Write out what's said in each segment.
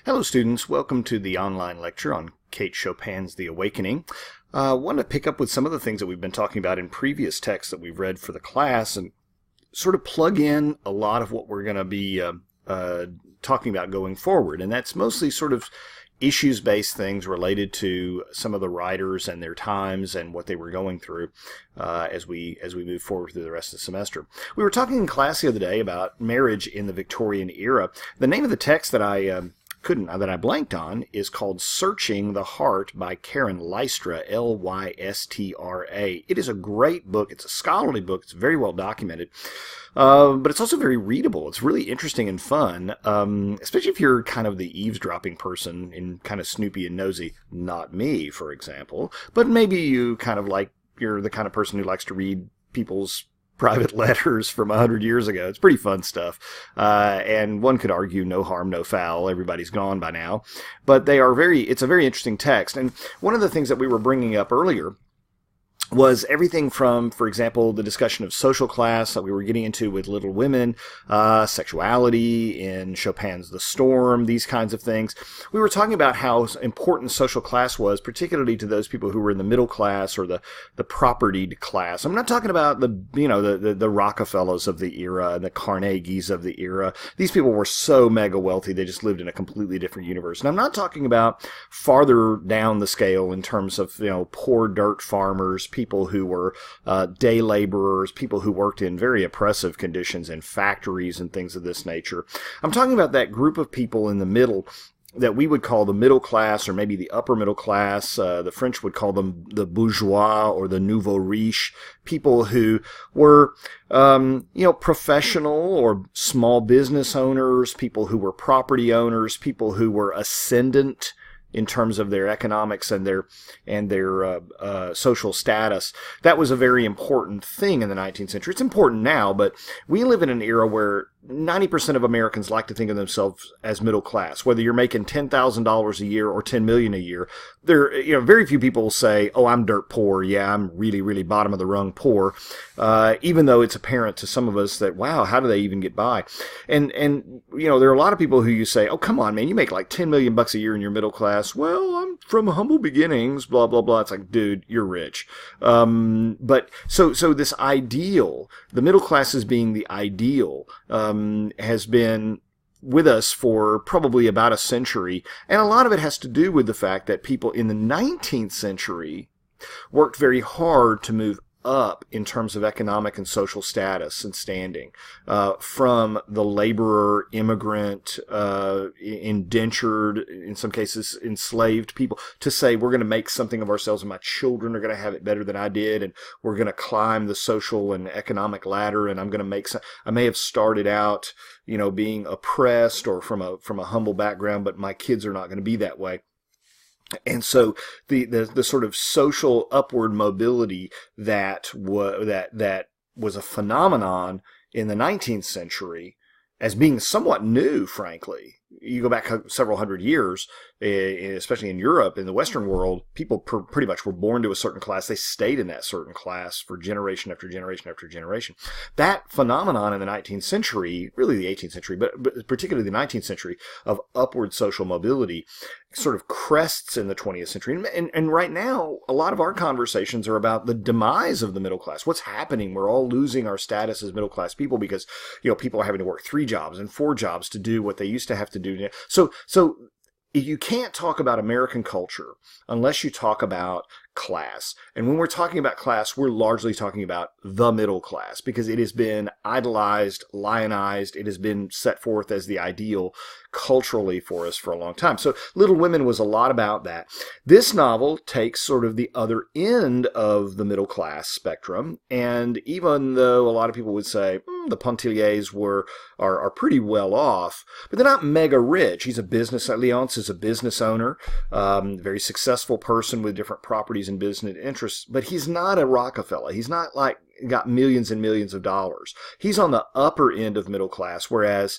Hello students, welcome to the online lecture on Kate Chopin's The Awakening. I want to pick up with some of the things that we've been talking about in previous texts that we've read for the class and sort of plug in a lot of what we're going to be talking about going forward. And that's mostly sort of issues-based things related to some of the writers and their times and what they were going through as we move forward through the rest of the semester. We were talking in class the other day about marriage in the Victorian era. The name of the text that I blanked on is called Searching the Heart by Karen Lystra, Lystra. It is a great book. It's a scholarly book. It's very well documented. But it's also very readable. It's really interesting and fun, especially if you're kind of the eavesdropping person and kind of snoopy and nosy. Not me, for example. But maybe you kind of you're the kind of person who likes to read people's private letters from 100 years ago. It's pretty fun stuff. And one could argue no harm, no foul. Everybody's gone by now. But it's a very interesting text. And one of the things that we were bringing up earlier was everything from, for example, the discussion of social class that we were getting into with Little Women, sexuality in Chopin's The Storm, these kinds of things. We were talking about how important social class was, particularly to those people who were in the middle class or the propertied class. I'm not talking about the Rockefellers of the era and the Carnegies of the era. These people were so mega wealthy, they just lived in a completely different universe. And I'm not talking about farther down the scale in terms of, poor dirt farmers, people who were day laborers, people who worked in very oppressive conditions in factories and things of this nature. I'm talking about that group of people in the middle that we would call the middle class or maybe the upper middle class. The French would call them the bourgeois or the nouveau riche, people who were, professional or small business owners, people who were property owners, people who were ascendant in terms of their economics and their social status. That was a very important thing in the 19th century. It's important now, but we live in an era where 90% of Americans like to think of themselves as middle class. Whether you're making $10,000 a year or $10 million a year, very few people will say, "Oh, I'm dirt poor. Yeah, I'm really, really bottom of the rung poor." Even though it's apparent to some of us that, wow, how do they even get by? And there are a lot of people who you say, "Oh, come on, man, you make like $10 million a year and you're middle class." Well, I'm from humble beginnings, blah blah blah. It's like, dude, you're rich. But so this ideal, the middle class as being the ideal, has been with us for probably about a century. And a lot of it has to do with the fact that people in the 19th century worked very hard to move up in terms of economic and social status and standing, from the laborer, immigrant, indentured, in some cases enslaved people, to say we're going to make something of ourselves and my children are going to have it better than I did, and we're going to climb the social and economic ladder, and I'm going to make some. I may have started out, being oppressed or from a humble background, but my kids are not going to be that way. And so the sort of social upward mobility that was a phenomenon in the 19th century as being somewhat new, frankly. You go back several hundred years, especially in Europe, in the Western world, people pretty much were born to a certain class. They stayed in that certain class for generation after generation after generation. That phenomenon in the 19th century, really the 18th century, but particularly the 19th century, of upward social mobility sort of crests in the 20th century. And right now, a lot of our conversations are about the demise of the middle class. What's happening? We're all losing our status as middle class people because, people are having to work 3 jobs and 4 jobs to do what they used to have to do. So you can't talk about American culture unless you talk about class. And when we're talking about class, we're largely talking about the middle class because it has been idolized, lionized. It has been set forth as the ideal culturally for us for a long time. So Little Women was a lot about that. This novel takes sort of the other end of the middle class spectrum. And even though a lot of people would say the Pontelliers are pretty well off, but they're not mega rich. Leonce is a business owner, very successful person with different properties and business interests, but he's not a Rockefeller. He's not like got millions and millions of dollars. He's on the upper end of middle class, whereas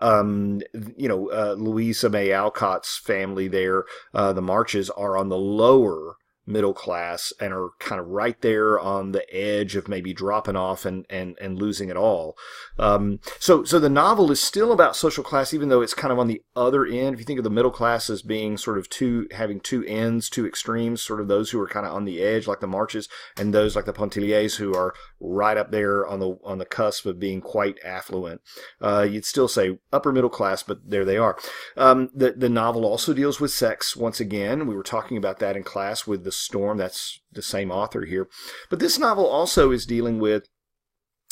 Louisa May Alcott's family there, the Marches, are on the lower middle class and are kind of right there on the edge of maybe dropping off and losing it all. So the novel is still about social class, even though it's kind of on the other end. If you think of the middle class as being sort of having two ends, two extremes, sort of those who are kind of on the edge, like the Marches, and those like the Pontelliers who are right up there on the cusp of being quite affluent. You'd still say upper middle class, but there they are. The novel also deals with sex once again. We were talking about that in class with The Storm. That's the same author here. But this novel also is dealing with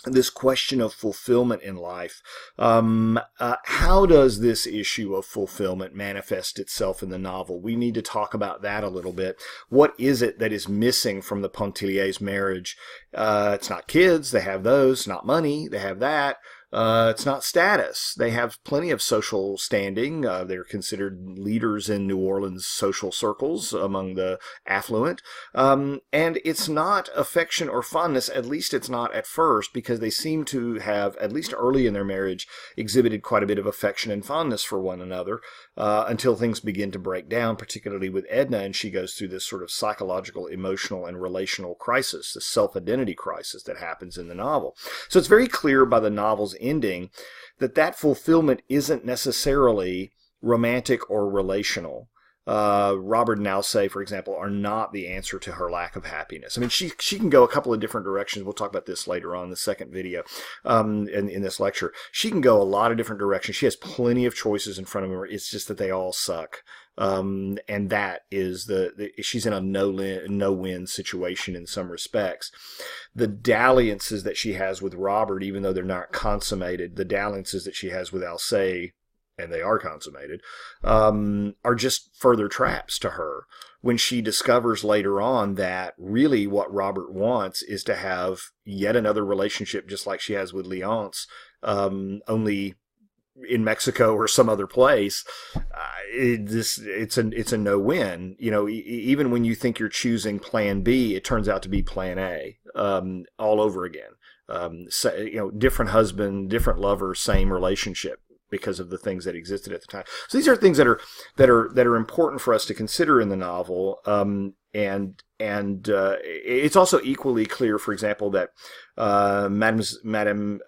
this question of fulfillment in life. How does this issue of fulfillment manifest itself in the novel? We need to talk about that a little bit. What is it that is missing from the Pontelliers' marriage? It's not kids. They have those. Not money. They have that. It's not status. They have plenty of social standing. They're considered leaders in New Orleans social circles among the affluent. And it's not affection or fondness, at least it's not at first, because they seem to have, at least early in their marriage, exhibited quite a bit of affection and fondness for one another, until things begin to break down, particularly with Edna, and she goes through this sort of psychological, emotional, and relational crisis, the self-identity crisis that happens in the novel. So it's very clear by the novel's ending that fulfillment isn't necessarily romantic or relational. Robert and Alcée, for example, are not the answer to her lack of happiness. I mean, she can go a couple of different directions. We'll talk about this later on in the second video, in this lecture. She can go a lot of different directions. She has plenty of choices in front of her. It's just that they all suck. And that is she's in a no-win situation in some respects. The dalliances that she has with Robert, even though they're not consummated, the dalliances that she has with Alcée, and they are consummated, are just further traps to her. When she discovers later on that really what Robert wants is to have yet another relationship just like she has with Léonce, only in Mexico or some other place, it's a no-win. You know, even when you think you're choosing Plan B, it turns out to be Plan A, all over again. Different husband, different lover, same relationship, because of the things that existed at the time. So these are things that are important for us to consider in the novel. And it's also equally clear, for example, that Madame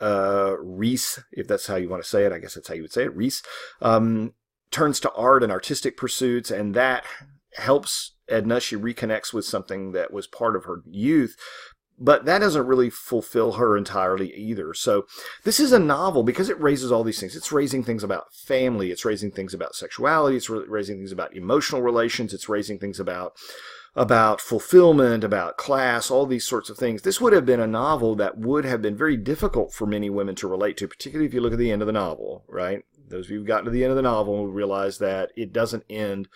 Reese, if that's how you want to say it, I guess that's how you would say it, Reese, turns to art and artistic pursuits, and that helps Edna. She reconnects with something that was part of her youth. But that doesn't really fulfill her entirely either. So this is a novel because it raises all these things. It's raising things about family. It's raising things about sexuality. It's raising things about emotional relations. It's raising things about fulfillment, about class, all these sorts of things. This would have been a novel that would have been very difficult for many women to relate to, particularly if you look at the end of the novel, right? Those of you who've gotten to the end of the novel will realize that it doesn't end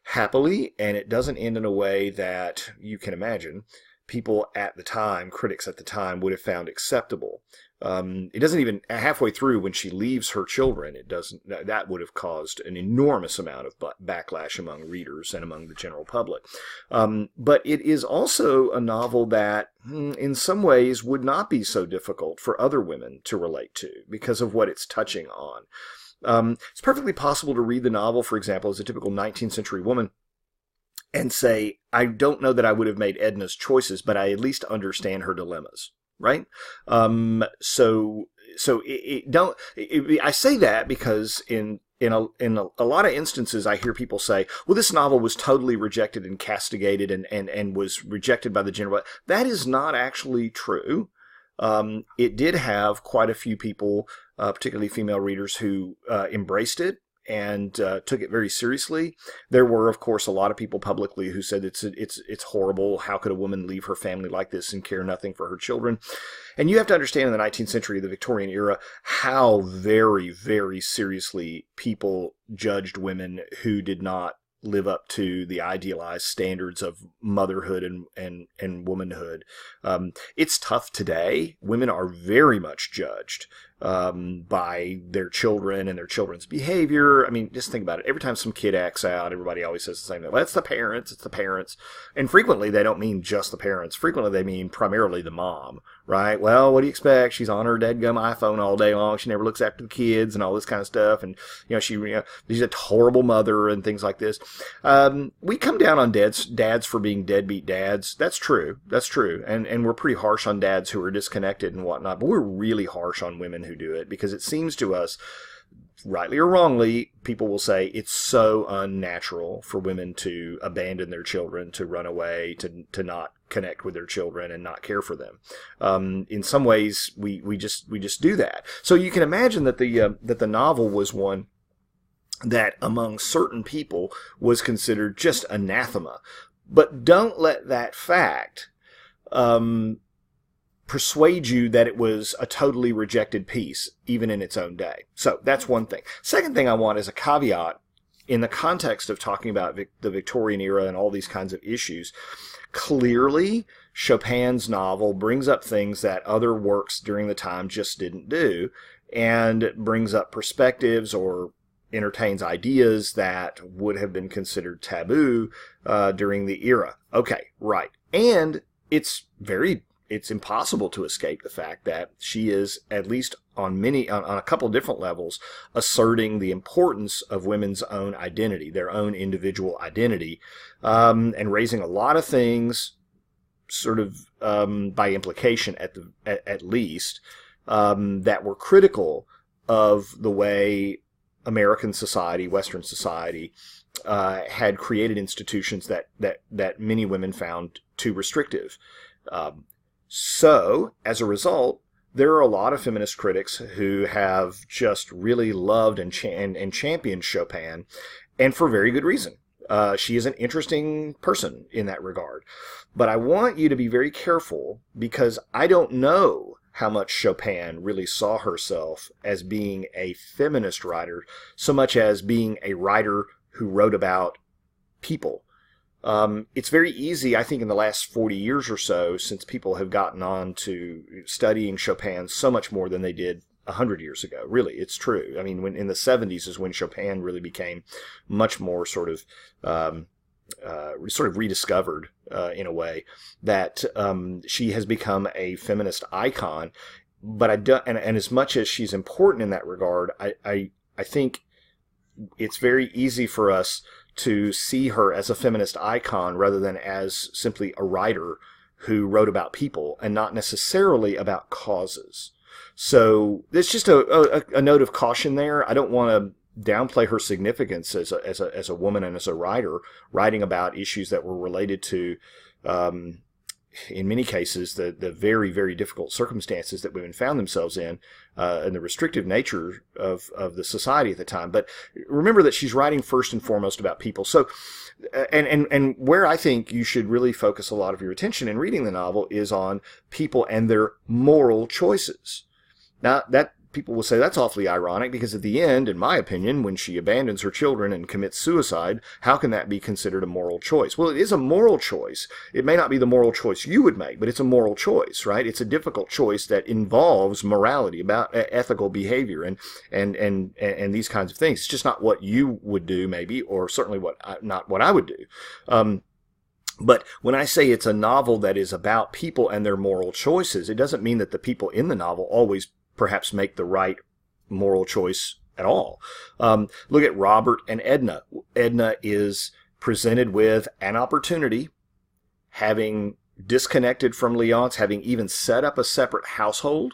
happily, and it doesn't end in a way that you can imagine people at the time, critics at the time, would have found acceptable. It doesn't even, halfway through when she leaves her children, that would have caused an enormous amount of backlash among readers and among the general public. But it is also a novel that, in some ways, would not be so difficult for other women to relate to because of what it's touching on. It's perfectly possible to read the novel, for example, as a typical 19th century woman, and say, I don't know that I would have made Edna's choices, but I at least understand her dilemmas, right? I say that because in a lot of instances, I hear people say, well, this novel was totally rejected and castigated and was rejected by the general. That is not actually true. It did have quite a few people, particularly female readers, who embraced it and took it very seriously. There were, of course, a lot of people publicly who said it's horrible. How could a woman leave her family like this and care nothing for her children? And you have to understand in the 19th century, the Victorian era, how very, very seriously people judged women who did not live up to the idealized standards of motherhood and womanhood. It's tough today. Women are very much judged by their children and their children's behavior. I mean, just think about it. Every time some kid acts out, everybody always says the same thing. Well, it's the parents. It's the parents. And frequently they don't mean just the parents. Frequently they mean primarily the mom, right? Well, what do you expect? She's on her dadgum iPhone all day long. She never looks after the kids and all this kind of stuff. And, she's a horrible mother and things like this. We come down on dads for being deadbeat dads. That's true. That's true. And we're pretty harsh on dads who are disconnected and whatnot. But we're really harsh on women who do it, because it seems to us, rightly or wrongly, people will say it's so unnatural for women to abandon their children, to run away, to not connect with their children and not care for them. In some ways, we just do that. So you can imagine that the novel was one that among certain people was considered just anathema. But don't let that fact persuade you that it was a totally rejected piece, even in its own day. So that's one thing. Second thing I want is a caveat in the context of talking about the Victorian era and all these kinds of issues. Clearly, Chopin's novel brings up things that other works during the time just didn't do, and brings up perspectives or entertains ideas that would have been considered taboo during the era. Okay, right. And it's impossible to escape the fact that she is, at least on a couple different levels, asserting the importance of women's own identity, their own individual identity, and raising a lot of things, sort of by implication at least, that were critical of the way American society, Western society, had created institutions that many women found too restrictive. So, as a result, there are a lot of feminist critics who have just really loved and championed Chopin, and for very good reason. She is an interesting person in that regard. But I want you to be very careful, because I don't know how much Chopin really saw herself as being a feminist writer, so much as being a writer who wrote about people. It's very easy, I think, in the last 40 years or so, since people have gotten on to studying Chopin so much more than they did 100 years ago. Really, it's true. I mean, when in the 70s is when Chopin really became much more sort of rediscovered in a way, that she has become a feminist icon. But and as much as she's important in that regard, I think it's very easy for us to see her as a feminist icon rather than as simply a writer who wrote about people and not necessarily about causes. So there's just a note of caution there. I don't want to downplay her significance as a woman and as a writer, writing about issues that were related to, in many cases, the very, very difficult circumstances that women found themselves in, and the restrictive nature of the society at the time. But remember that she's writing first and foremost about people. So, and where I think you should really focus a lot of your attention in reading the novel is on people and their moral choices. Now, that people will say that's awfully ironic, because at the end, in my opinion, when she abandons her children and commits suicide, how can that be considered a moral choice? Well, it is a moral choice. It may not be the moral choice you would make, but it's a moral choice, right? It's a difficult choice that involves morality, about ethical behavior and these kinds of things. It's just not what you would do, maybe, or certainly not what I would do. But when I say it's a novel that is about people and their moral choices, it doesn't mean that the people in the novel always perhaps make the right moral choice at all. Look at Robert and Edna. Edna is presented with an opportunity, having disconnected from Leonce, having even set up a separate household,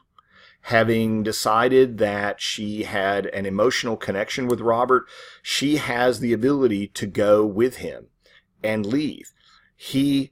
having decided that she had an emotional connection with Robert. She has the ability to go with him and leave. He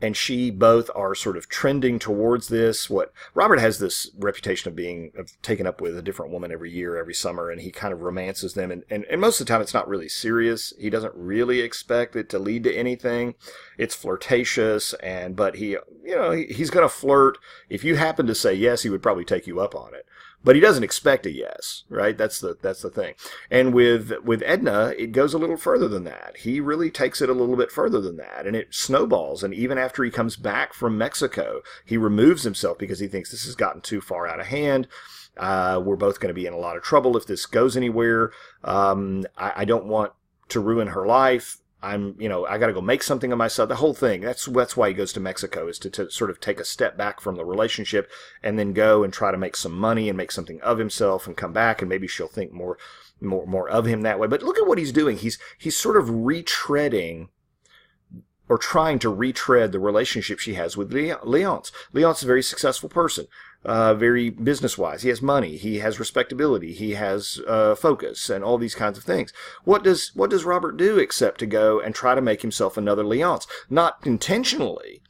and she both are sort of trending towards this. Robert has this reputation of being taken up with a different woman every year, every summer, and he kind of romances them. And most of the time it's not really serious. He doesn't really expect it to lead to anything. It's flirtatious, but he's going to flirt. If you happen to say yes, he would probably take you up on it. But he doesn't expect a yes, right? That's the thing. And with Edna, it goes a little further than that. He really takes it a little bit further than that, and it snowballs. And even after he comes back from Mexico, he removes himself because he thinks this has gotten too far out of hand. We're both going to be in a lot of trouble if this goes anywhere. I don't want to ruin her life. I got to go make something of myself. The whole thing. That's why he goes to Mexico, is to sort of take a step back from the relationship and then go and try to make some money and make something of himself and come back, and maybe she'll think more of him that way. But look at what he's doing. He's sort of retreading, or trying to retread, the relationship she has with Leonce. Leonce is a very successful person, very business-wise. He has money, he has respectability, he has focus, and all these kinds of things. What does Robert do except to go and try to make himself another Leonce? Not intentionally,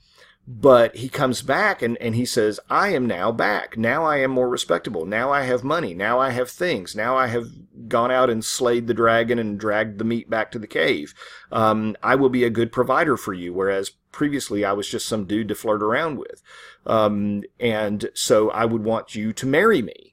but he comes back and he says, I am now back. Now I am more respectable. Now I have money. Now I have things. Now I have gone out and slayed the dragon and dragged the meat back to the cave. I will be a good provider for you, whereas previously I was just some dude to flirt around with. And so I would want you to marry me.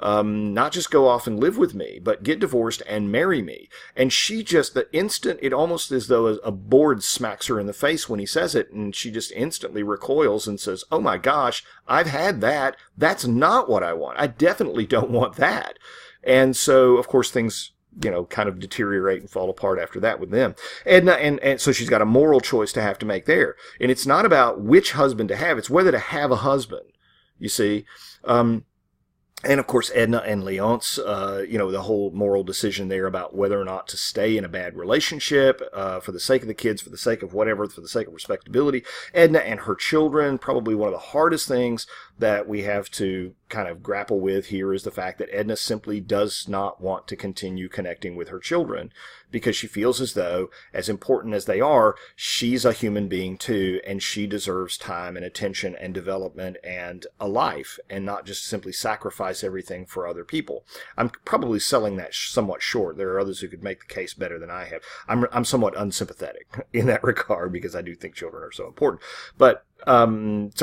Not just go off and live with me, but get divorced and marry me. And she just, the instant, it almost as though a board smacks her in the face when he says it, and she just instantly recoils and says, oh my gosh, I've had that. That's not what I want. I definitely don't want that. And so, of course, things, kind of deteriorate and fall apart after that with them. And so she's got a moral choice to have to make there. And it's not about which husband to have, it's whether to have a husband, you see. And of course, Edna and Leonce, the whole moral decision there about whether or not to stay in a bad relationship, for the sake of the kids, for the sake of whatever, for the sake of respectability. Edna and her children, probably one of the hardest things that we have to kind of grapple with here is the fact that Edna simply does not want to continue connecting with her children, because she feels as though, as important as they are, she's a human being too, and she deserves time and attention and development and a life, and not just simply sacrifice everything for other people. I'm probably selling that somewhat short. There are others who could make the case better than I have. I'm somewhat unsympathetic in that regard, because I do think children are so important. But so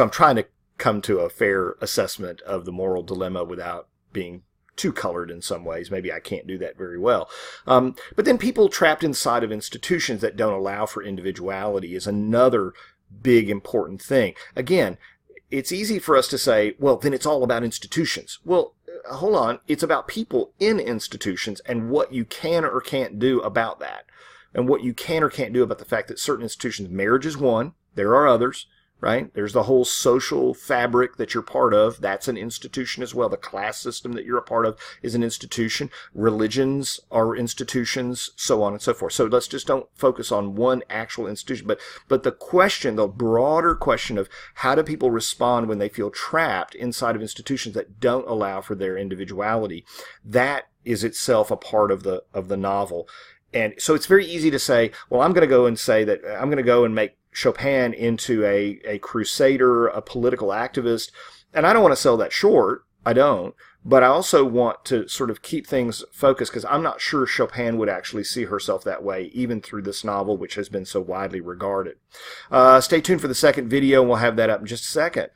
I'm trying to come to a fair assessment of the moral dilemma without being too colored in some ways. Maybe I can't do that very well. But then people trapped inside of institutions that don't allow for individuality is another big important thing. Again, it's easy for us to say, well, then it's all about institutions. Well, hold on. It's about people in institutions and what you can or can't do about that. And what you can or can't do about the fact that certain institutions, marriage is one, there are others, right? There's the whole social fabric that you're part of. That's an institution as well. The class system that you're a part of is an institution. Religions are institutions, so on and so forth. So let's just don't focus on one actual institution. But the question, the broader question of how do people respond when they feel trapped inside of institutions that don't allow for their individuality, that is itself a part of the novel. And so it's very easy to say, well, I'm going to go and say that I'm going to go and make Chopin into a crusader, a political activist. And I don't want to sell that short. I don't. But I also want to sort of keep things focused, because I'm not sure Chopin would actually see herself that way, even through this novel, which has been so widely regarded. Stay tuned for the second video, and we'll have that up in just a second.